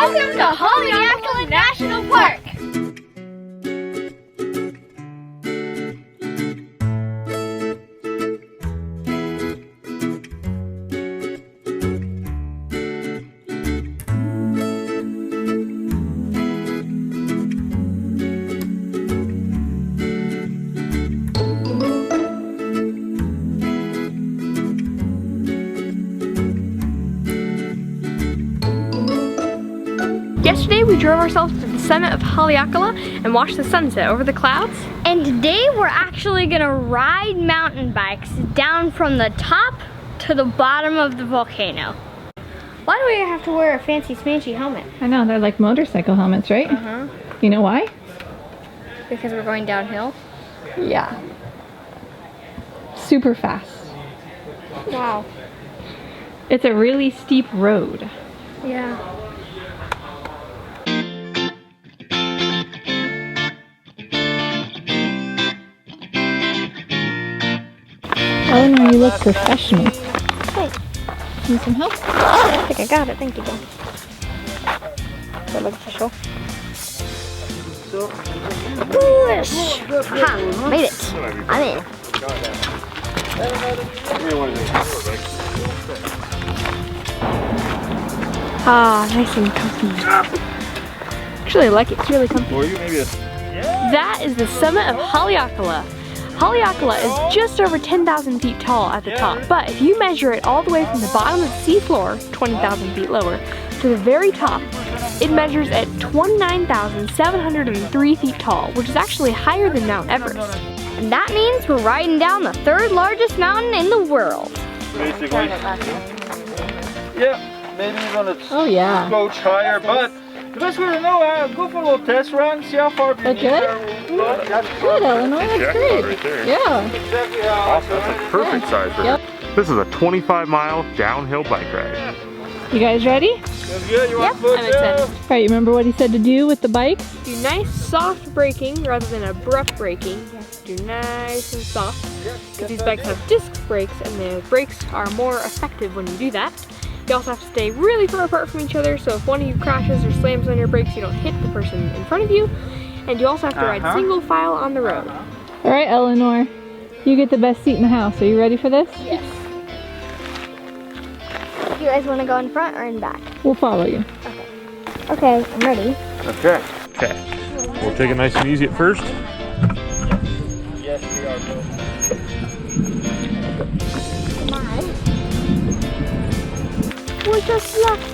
Welcome to Haleakala National Park. Yesterday we drove ourselves to the summit of Haleakala and watched the sunset over the clouds. And today we're actually gonna ride mountain bikes down from the top to the bottom of the volcano. Why do we have to wear a fancy smanchy helmet? I know, they're like motorcycle helmets, right? Uh-huh. You know why? Because we're going downhill? Yeah. Super fast. Wow. It's a really steep road. Yeah. Eleanor, you look professional. Thanks. Need some help? I think I got it. Thank you, John. Does that look official? Push! Aha! Made it. I'm in. Ah, nice and comfy. Actually, I like it. It's really comfy. That is the summit of Haleakala. Haleakala is just over 10,000 feet tall at the top, but if you measure it all the way from the bottom of the seafloor, 20,000 feet lower, to the very top, it measures at 29,703 feet tall, which is actually higher than Mount Everest. And that means we're riding down the third largest mountain in the world. Basically. Yeah, maybe you're gonna Oh, coach higher, but the best way to know, go for a little test run, see how far you Good, Eleanor, that's great. Right there. Yeah. Exactly how Awesome. That's a perfect size for her. This is a 25-mile downhill bike ride. You guys ready? That's good. You want to I'm excited. Alright, you remember what he said to do with the bikes? Do nice soft braking rather than abrupt braking. You have to do nice and soft because these bikes have disc brakes and the brakes are more effective when you do that. You also have to stay really far apart from each other, so if one of you crashes or slams on your brakes, you don't hit the person in front of you. And you also have to ride single file on the road. Alright, Eleanor, you get the best seat in the house. Are you ready for this? Yes. You guys want to go in front or in back? We'll follow you. Okay, I'm ready. Okay. Okay. We'll take it nice and easy at first. Yes, we are both. Come on. We're just left.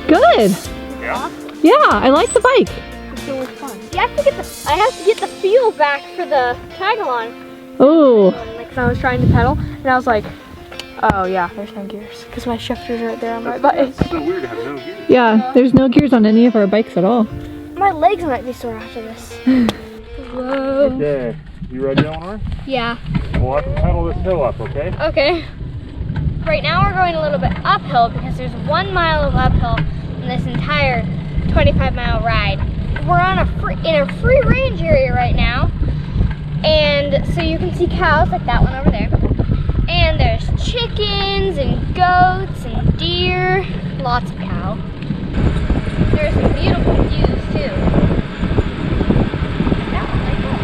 Good. Yeah? Yeah, I like the bike. I have to get the feel back for the tag-along. Oh, Like when I was trying to pedal, and I was like, oh yeah, there's no gears because my shifter's right there on my bike. It's so weird to have no gears. yeah, there's no gears on any of our bikes at all. My legs might be sore after this. Whoa. Okay. You ready, Eleanor? Yeah. We'll have to pedal this hill up, okay? Okay. Right now we're going a little bit uphill because there's 1 mile of uphill in this entire 25-mile ride. We're on in a free range area right now, and so you can see cows like that one over there. And there's chickens and goats and deer, lots of cow. There's some beautiful views too. Yeah, I like that.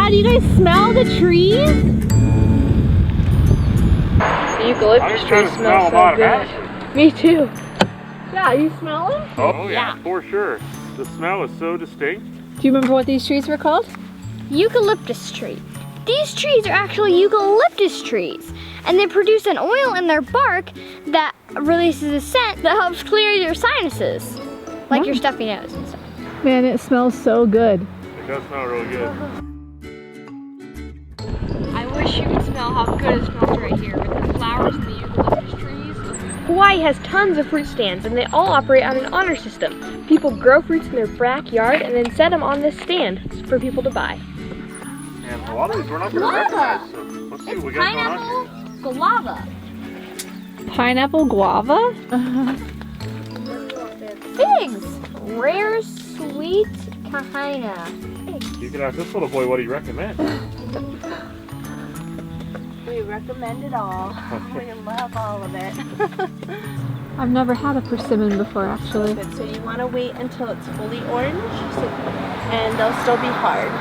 yeah, do you guys smell the trees? The eucalyptus trees smell so good. Me too. Yeah, you smell it? Oh yeah, for sure. The smell is so distinct. Do you remember what these trees were called? Eucalyptus tree. These trees are actually eucalyptus trees, and they produce an oil in their bark that releases a scent that helps clear your sinuses, like your stuffy nose and stuff. Man, it smells so good. It does smell really good. I wish you could smell how good it smells right here with the flowers and the eucalyptus trees. Hawaii has tons of fruit stands and they all operate on an honor system. People grow fruits in their backyard and then set them on this stand for people to buy. And a lot of these we're not going to recognize, so let's see what we got going on here. Guava. Pineapple guava? Figs. Rare sweet kahina. You can ask this little boy what he recommends. We recommend it all. We love all of it. I've never had a persimmon before, actually. So you want to wait until it's fully orange, and they'll still be hard.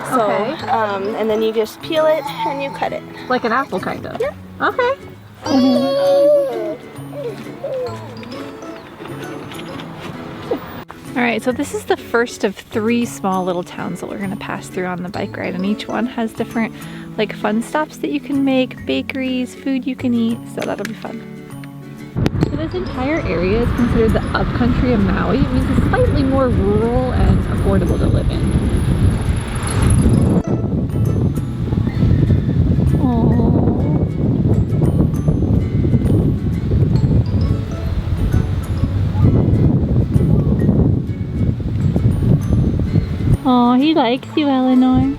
So, Okay. and then you just peel it and you cut it. Like an apple, kind of. Yeah. Okay. All right, so this is the first of 3 small little towns that we're gonna pass through on the bike ride, and each one has different like fun stops that you can make, bakeries, food you can eat, so that'll be fun. So this entire area is considered the upcountry of Maui. It means it's slightly more rural and affordable to live in. Oh, he likes you, Eleanor.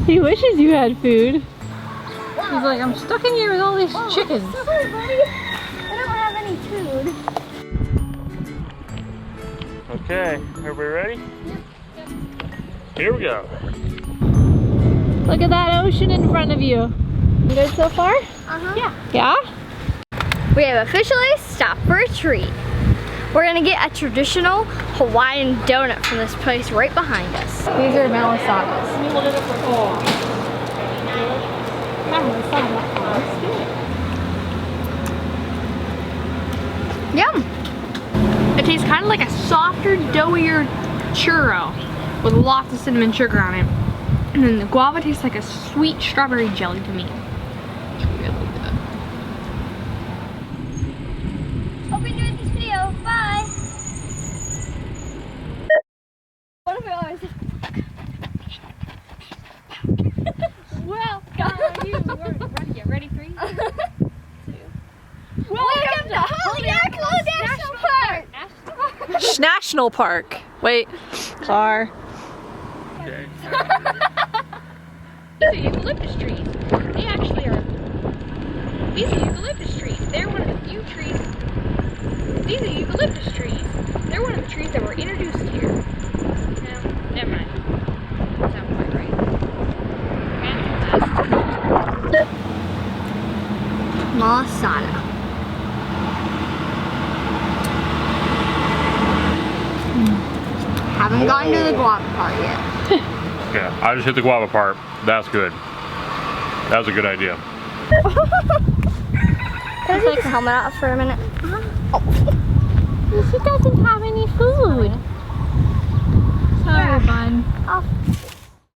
He wishes you had food. He's like, I'm stuck in here with all these chickens. Sorry, buddy. I don't have any food. Okay, everybody ready? Yep. Here we go. Look at that ocean in front of you. Good so far? Yeah. Yeah? We have officially stopped for a treat. We're gonna get a traditional Hawaiian donut from this place right behind us. These are malasadas. Yum! It tastes kind of like a softer, doughier churro with lots of cinnamon sugar on it. And then the guava tastes like a sweet strawberry jelly to me. It's really good. Hope you enjoyed this video. Bye! What if I always... Ready? 3, 2. Welcome to Haleakala National Park! National Park. Wait. Car. Okay. These are eucalyptus trees. They actually are. These are eucalyptus trees. They're one of the few trees. These are eucalyptus trees. They're one of the trees that were introduced here. No, never mind. That's not quite right. Malasana. Haven't gotten to the guava part yet. Yeah, I just hit the guava part. That's good. That was a good idea. Can I take the helmet out for a minute? She doesn't have any food. Sorry, bun. Oh.